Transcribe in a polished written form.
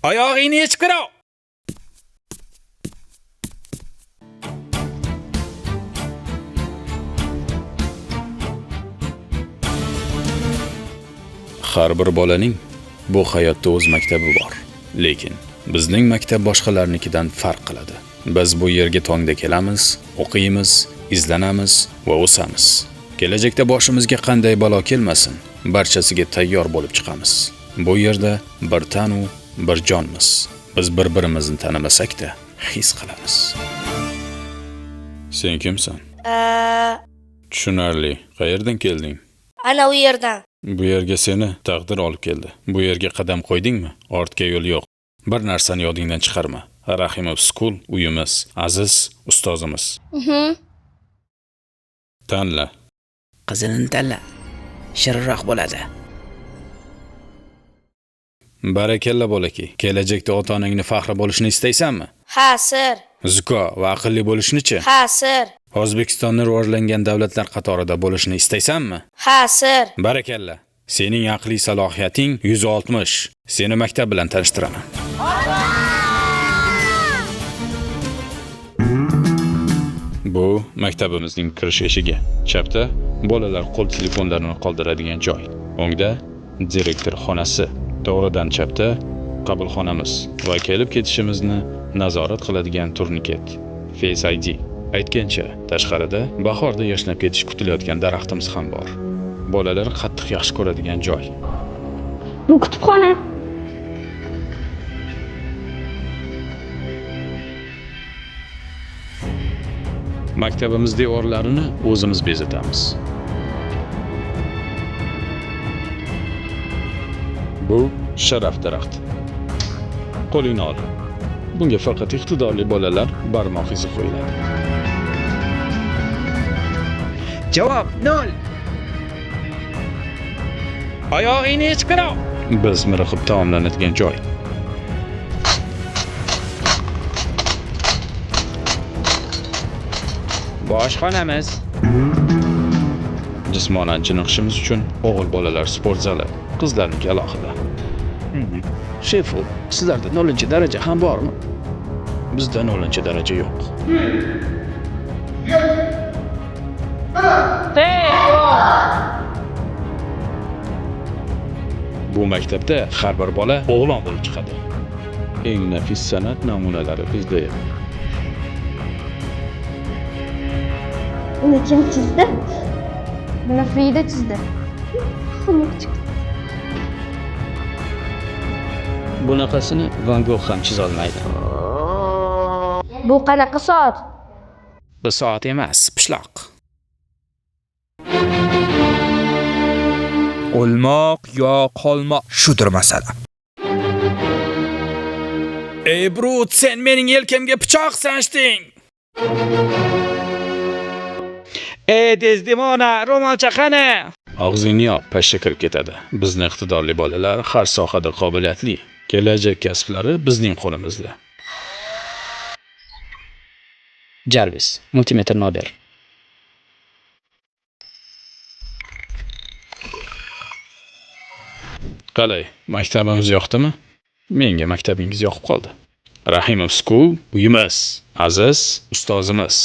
Oyog'ingni yechib kira. Har bir bolaning bu hayotda o'z maktabi bor. Lekin bizning maktab boshqalarnikidan farq qiladi. Biz bu yerga tongda kelamiz, o'qiymiz, izlanamiz va o'samiz. Kelajakda boshimizga qanday balo kelmasin, barchasiga tayyor bo'lib chiqamiz. Bu yerda bir tan u bir jonmiz. Biz bir-birimizni tanimasak-da his qilamiz. Sen kimsan? Tushunarli. Qayerdan kelding? Ana u yerdan. Bu yerga seni taqdir olib keldi. Bu yerga qadam qo'ydingmi? Ortga yo'l yo'q. Bir narsani yodingdan chiqarma. Rahimov School uyimiz, aziz ustozimiz. Tanla. Qizilini tanla. Shirinroq bo'ladi. Barakalla bolaki. Kelajakda ota-onangni faxri bo'lishini istaysanmi? Ha, sir. Zukko va aqlli bo'lishni-chi? Ha, sir. O'zbekistonni rivojlangan davlatlar qatorida bo'lishni istaysanmi? Ha, sir. Barakalla. Sening aqliy salohiyating 160. Seni maktab bilan tanishtiraman. Bu maktabimizning kirish eshigi. Chapda bolalar qo'l telefonlarini qoldiradigan joy. O'ngda direktor xonasi. To'g'ridan chapda qabulxonamiz va kelib ketishimizni nazorat qiladigan turniket. Face ID. Aytgancha, tashqarida bahorda yashnab ketish kutilayotgan daraxtimiz ham bor. Bolalar qattiq yaxshi ko'radigan joy. Bu kutubxona. Maktabimiz devorlarini o'zimiz bezatamiz. Bu sharaf daraxti. Qo'lingni ol. Bunga faqat iqtidorli bolalar barmoq izi qo'yiladi. Javob 0. Oyog'ingni yechib kira. Biz miriqib taomlanadigan joy. Boshxonamiz. Jismonan chiniqishimiz uchun o'g'il bolalar sport zali, qizlarniki alohida. Shefu, sizlarda 0-daraja ham bormi? Bizda 0-daraja yo'q. Bu maktabda har bir bola o'g'lon bo'lib chiqadi. Eng nafis san'at namunalari bizda. Buni kim chizdi? Buni Frida chizdi. Bunaqasini Van Gogh ham chiza olmaydi. Bu qanaqa soat? Bu soat emas, pishloq. O'lmoq yo qolmoq shudir masala. Ey brut, sen mening yelkamga pichoq sanchding. Dezdemona, ro'molcha qani? Og'zingni yop, pashsha kirib ketadi. Bizning iqtidorli bolalar har sohada qobiliyatli. Kelajak kasblari bizning qo'limizda. Jarvis, multimetr Nobel. Qalay, maktabimiz yoqdimi? Menga maktabingiz yoqib qoldi. Rahimov School uyimiz, aziz ustozimiz.